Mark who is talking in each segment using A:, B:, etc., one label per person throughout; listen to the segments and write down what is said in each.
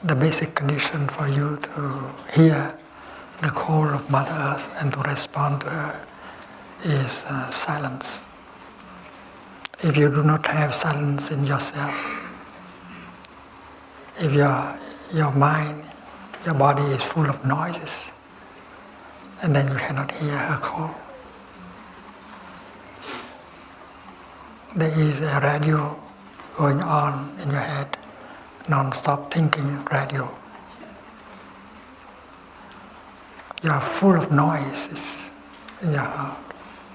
A: the basic condition for you to hear the call of Mother Earth and to respond to her is silence. If you do not have silence in yourself, if your mind, your body is full of noises, and then you cannot hear her call. There is a radio going on in your head, non-stop thinking radio. You are full of noises in your heart,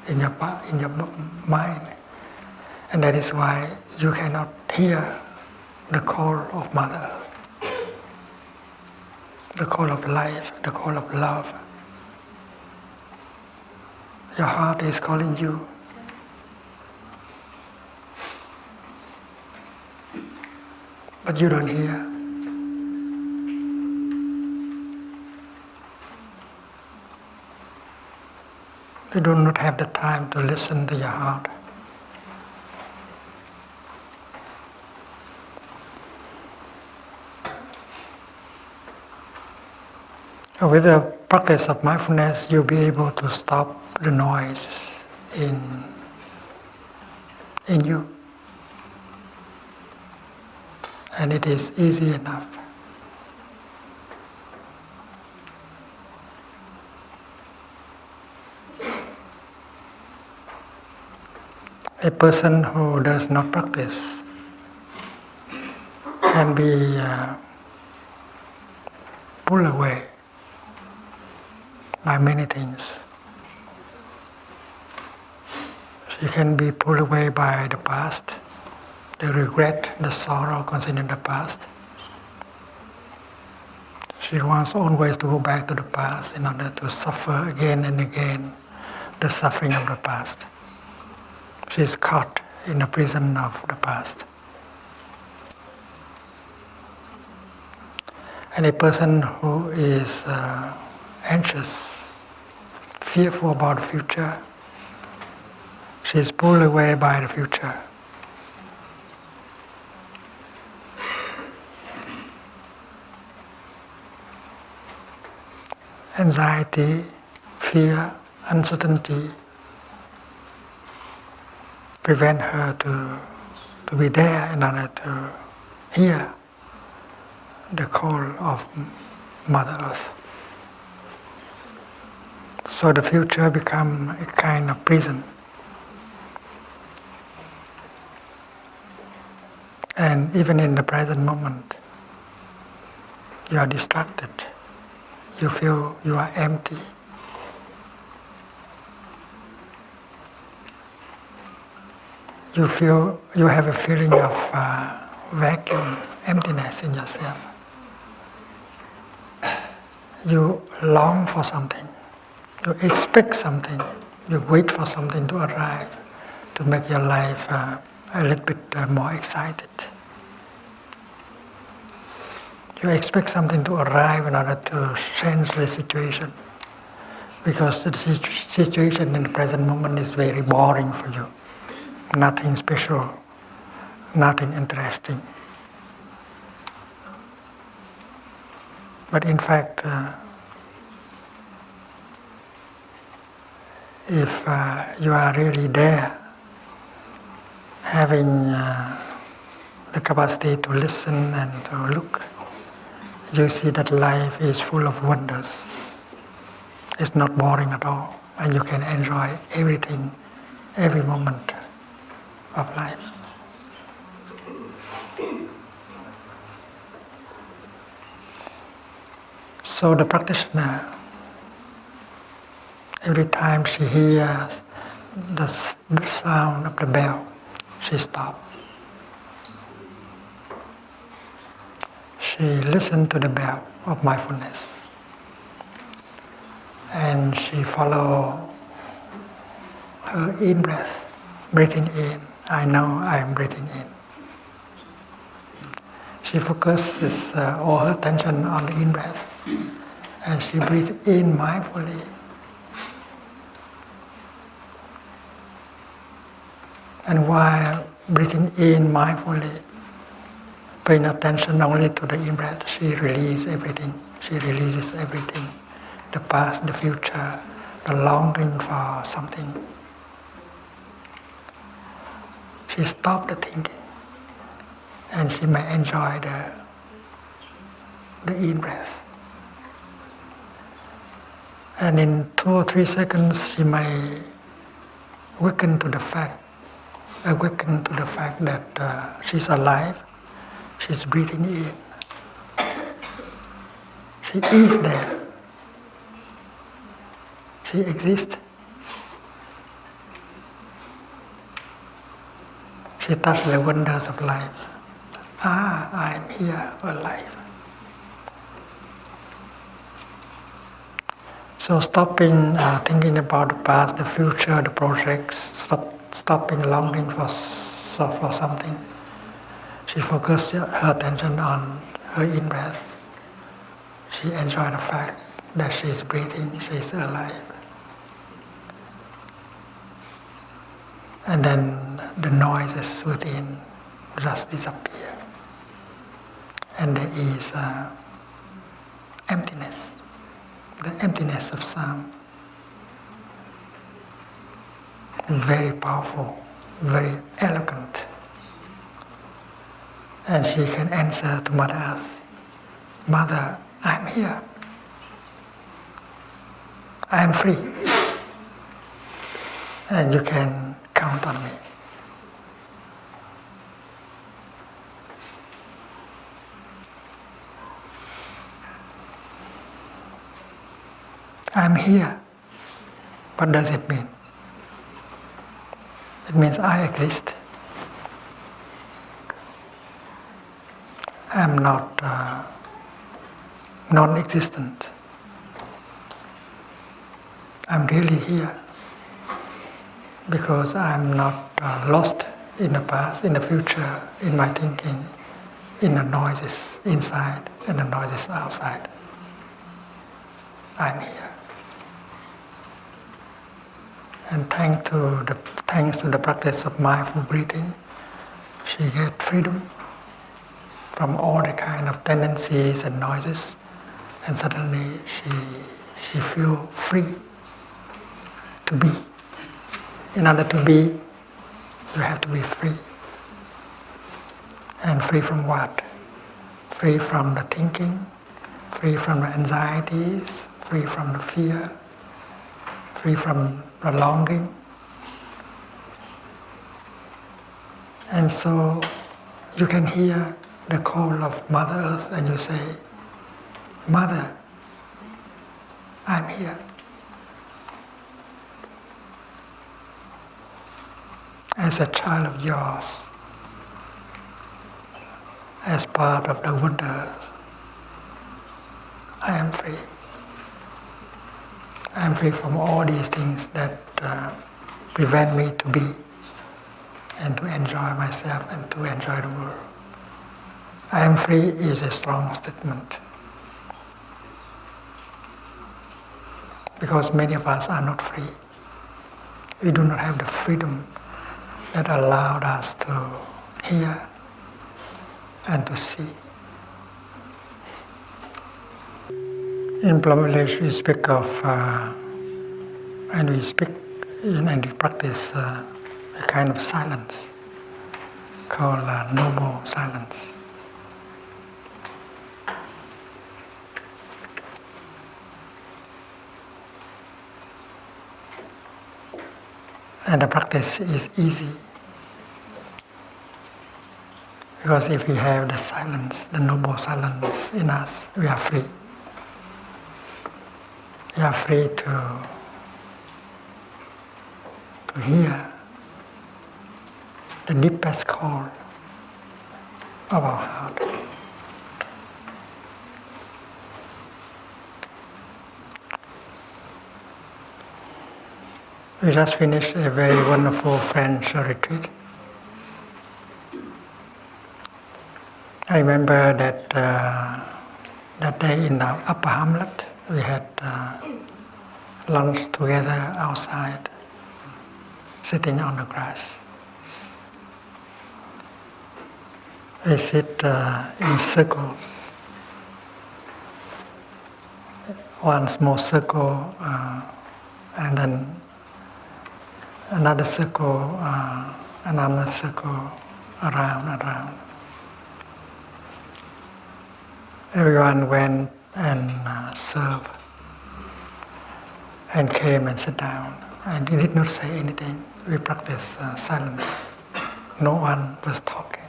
A: in your mind, and that is why you cannot hear the call of Mother Earth, the call of life, the call of love. Your heart is calling you. But you don't hear. You do not have the time to listen to your heart. With the practice of mindfulness, you'll be able to stop the noise in you. And it is easy enough. A person who does not practice can be pulled away by many things. She can be pulled away by the past, the regret, the sorrow concerning the past. She wants always to go back to the past in order to suffer again and again the suffering of the past. She is caught in the prison of the past. And a person who is anxious, fearful about the future, she is pulled away by the future. Anxiety, fear, uncertainty prevent her to be there in order to hear the call of Mother Earth. So the future becomes a kind of prison. And even in the present moment, you are distracted. You feel you are empty. You feel you have a feeling of vacuum, emptiness in yourself. You long for something. You expect something. You wait for something to arrive to make your life a little bit more excited. You expect something to arrive in order to change the situation, because the situation in the present moment is very boring for you. Nothing special, nothing interesting. But in fact, if you are really there, having the capacity to listen and to look, you see that life is full of wonders. It's not boring at all, and you can enjoy everything, every moment of life. So the practitioner, every time she hears the sound of the bell, she stops. She listens to the bell of mindfulness, and she follows her in-breath, breathing in. I know I am breathing in. She focuses all her attention on the in-breath, and she breathes in mindfully. And while breathing in mindfully, paying attention only to the in-breath, she releases everything. She releases everything. The past, the future, the longing for something. She stops the thinking. And she may enjoy the in-breath. And in 2 or 3 seconds, she may awaken to the fact that she's alive, she's breathing in. She is there. She exists. She touches the wonders of life. I'm here, alive. So stopping thinking about the past, the future, the projects, stopping longing for something. She focuses her attention on her in-breath. She enjoys the fact that she's breathing, she's alive. And then the noises within just disappear. And there is emptiness, the emptiness of sound. Very powerful, very eloquent. And she can answer to Mother Earth, Mother, I'm here. I am free. And you can count on me. I'm here. What does it mean? It means I exist. I'm not non-existent. I'm really here because I'm not lost in the past, in the future, in my thinking, in the noises inside and the noises outside. I'm here. And thanks to the practice of mindful breathing, she gets freedom from all the kind of tendencies and noises, and suddenly she feels free to be. In order to be, you have to be free. And free from what? Free from the thinking, free from the anxieties, free from the fear, free from the longing. And so you can hear the call of Mother Earth and you say, Mother, I'm here. As a child of yours, as part of the wonder, I am free. I am free from all these things that prevent me to be and to enjoy myself and to enjoy the world. I am free is a strong statement. Because many of us are not free. We do not have the freedom that allowed us to hear and to see. In Plum village we speak of, and we practice a kind of silence called noble silence. And the practice is easy. Because if we have the silence, the noble silence in us, we are free. We are free to hear the deepest call of our heart. We just finished a very wonderful French retreat. I remember that that day in the upper hamlet, we had lunch together outside, sitting on the grass. We sit in circle. One small circle, and then another circle, another circle, around. Everyone went and served and came and sat down. And he did not say anything. We practiced silence. No one was talking.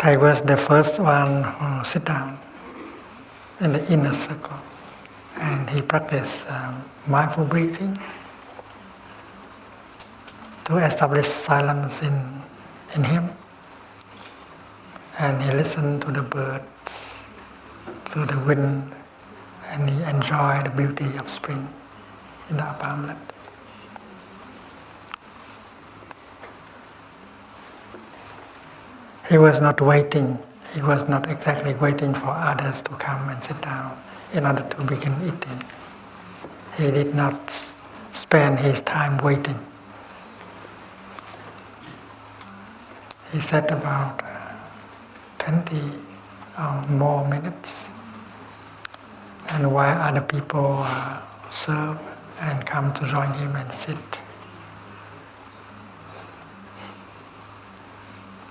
A: I was the first one who sit down in the inner circle, and he practiced mindful breathing to establish silence in him. And he listened to the birds, to the wind, and he enjoyed the beauty of spring in the upper hamlet. He was not waiting. He was not exactly waiting for others to come and sit down in order to begin eating. He did not spend his time waiting. He sat about 20 or more minutes, and while other people serve and come to join him and sit,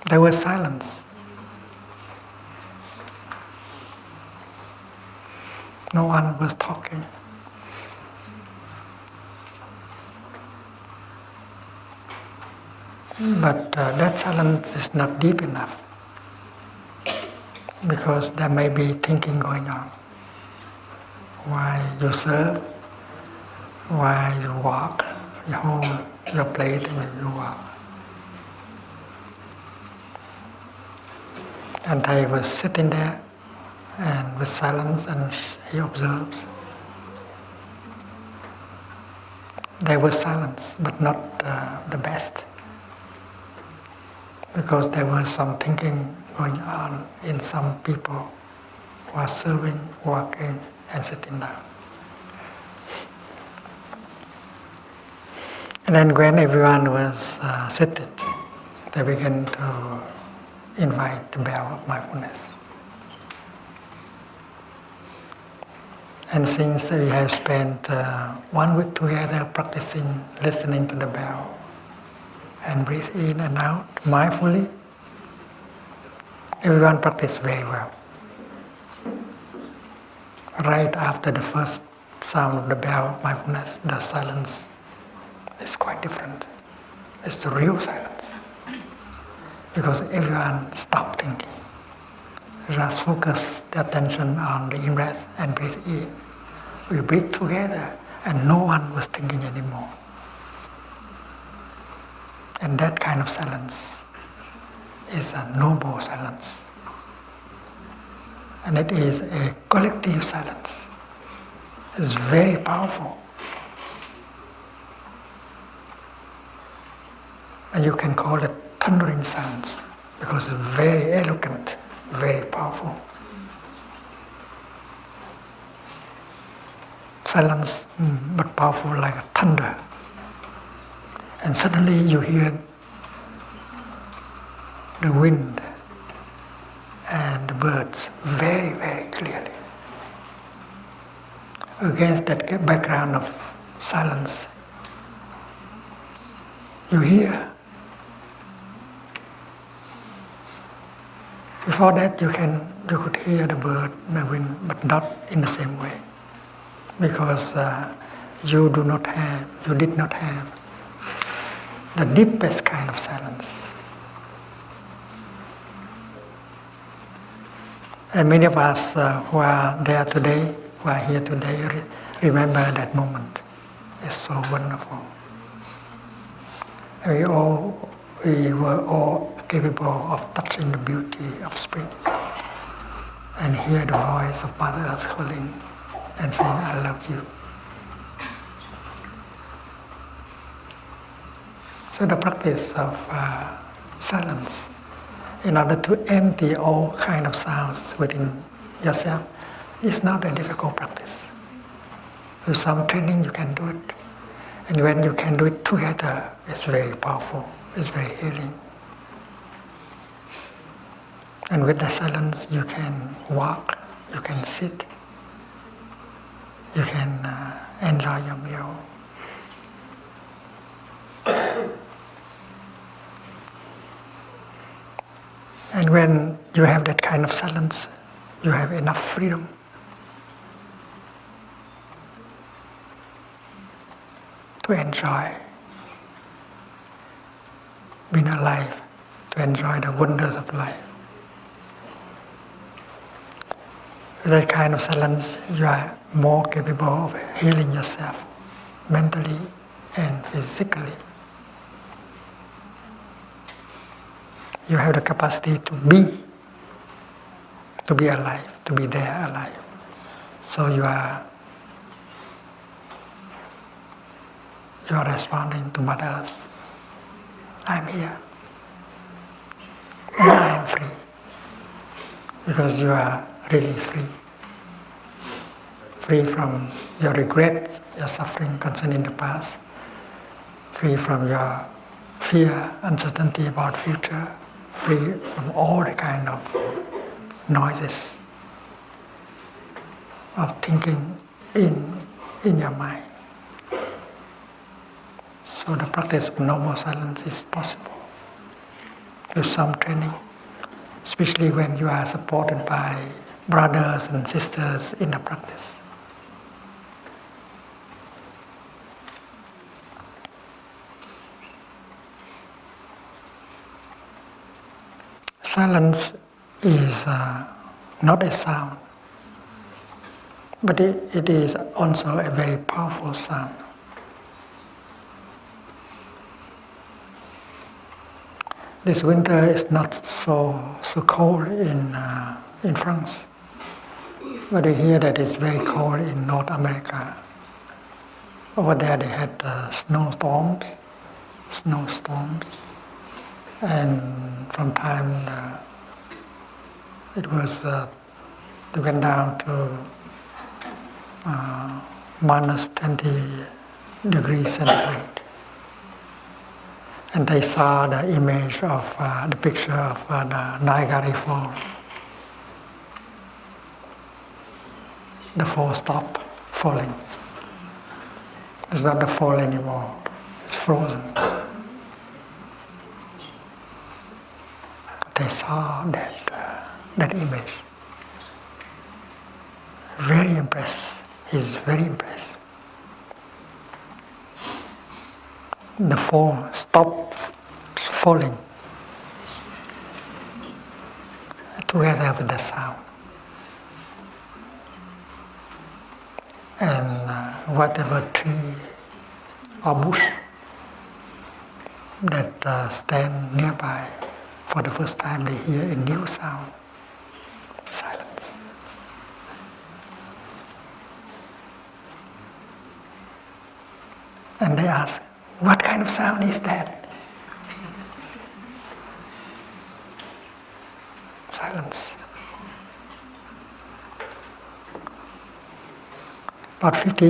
A: there was silence. No one was talking. But that silence is not deep enough, because there may be thinking going on. While you serve, while you walk, you hold your plate and you walk. And Thầy was sitting there and with silence, and he observes. There was silence, but not the best, because there was some thinking going on in some people who are serving, walking, and sitting down. And then when everyone was seated, they began to invite the bell of mindfulness. And since we have spent 1 week together practicing listening to the bell and breathe in and out mindfully, everyone practiced very well. Right after the first sound of the bell of mindfulness, the silence is quite different. It's the real silence, because everyone stopped thinking. Just focus the attention on the in-breath and breathe in. We breathe together, and no one was thinking anymore. And that kind of silence is a noble silence. And it is a collective silence. It's very powerful. And you can call it thundering silence, because it's very eloquent, very powerful. Silence, but powerful like a thunder. And suddenly you hear the wind and the birds very, very clearly. Against that background of silence, you hear. Before that, you could hear the bird, the wind, but not in the same way, because you did not have the deepest kind of silence. And many of us who are there today, who are here today, remember that moment. It's so wonderful. We were all capable of touching the beauty of spring and hear the voice of Mother Earth calling and saying, I love you. So the practice of silence, in order to empty all kind of sounds within yourself, is not a difficult practice. With some training you can do it. And when you can do it together, it's very powerful, it's very healing. And with the silence, you can walk, you can sit, you can enjoy your meal. And when you have that kind of silence, you have enough freedom to enjoy being alive, to enjoy the wonders of life. With that kind of silence, you are more capable of healing yourself mentally and physically. You have the capacity to be alive, to be there alive. So you are responding to Mother Earth. I'm here. And I am free. Because you are really free. Free from your regret, your suffering concerning the past. Free from your fear, uncertainty about future. Free from all the kind of noises of thinking in your mind. So the practice of normal silence is possible with some training, especially when you are supported by brothers and sisters in the practice. Silence is not a sound, but it is also a very powerful sound. This winter is not so cold in France, but we hear that it's very cold in North America. Over there they had snowstorms, and from time it went down to minus 20 degrees centigrade. And they saw the image of the picture of the Niagara Falls. The fall stopped falling. It's not the fall anymore. It's frozen. They saw that image. Very impressed. He's very impressed. The fall stopped falling together with the sound. And whatever tree or bush that stand nearby, for the first time they hear a new sound, silence. And they ask, what kind of sound is that? Silence. About 50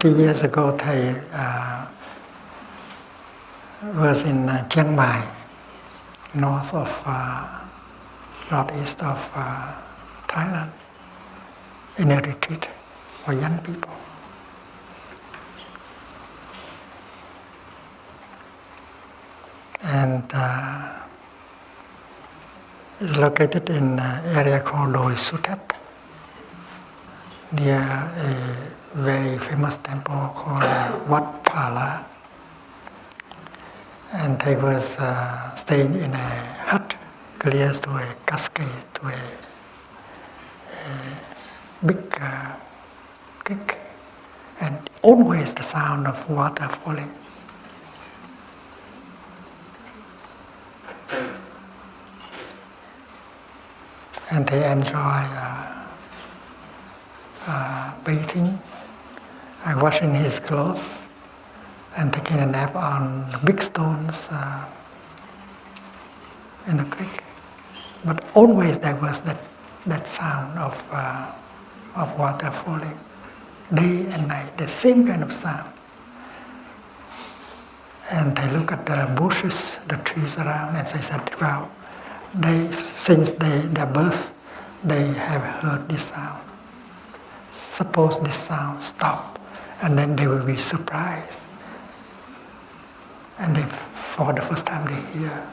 A: years ago, I was in Chiang Mai, northeast of Thailand, in a retreat for young people. And it's located in an area called Doi Suthep, near a very famous temple called Wat Pala. And I was staying in a hut close to a cascade, to a big creek, and always the sound of water falling. And they enjoy bathing, washing his clothes, and taking a nap on the big stones in the creek. But always there was that sound of water falling, day and night, the same kind of sound. And they look at the bushes, the trees around, and they said, well, since their birth, they have heard this sound. Suppose this sound stop, and then they will be surprised. And for the first time they hear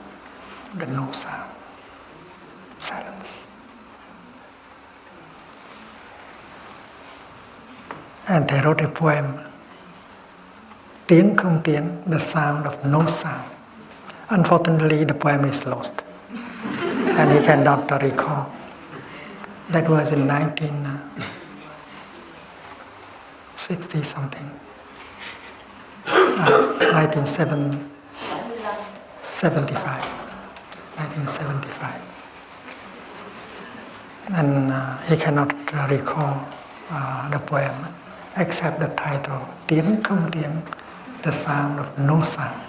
A: the no sound, silence. And they wrote a poem, Tiếng không tiếng, the sound of no sound. Unfortunately, the poem is lost, and he cannot recall. That was in 1960 something, 1975, and he cannot recall the poem except the title, Tiếng không tiếng, the sound of no sound.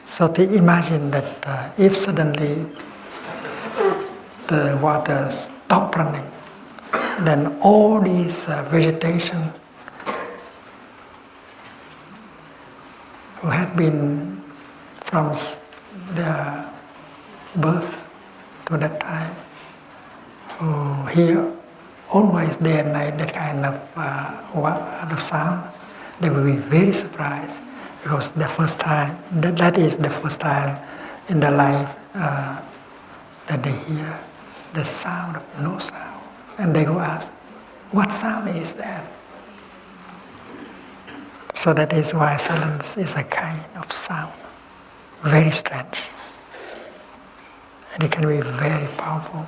A: So to imagine that if suddenly the water stopped running, then all these vegetation who had been from their birth to that time, who hear always day and night that kind of sound, they will be very surprised, because the first time, that is the first time in their life that they hear the sound of no sound. And they will ask, what sound is that? So that is why silence is a kind of sound, very strange. And it can be very powerful.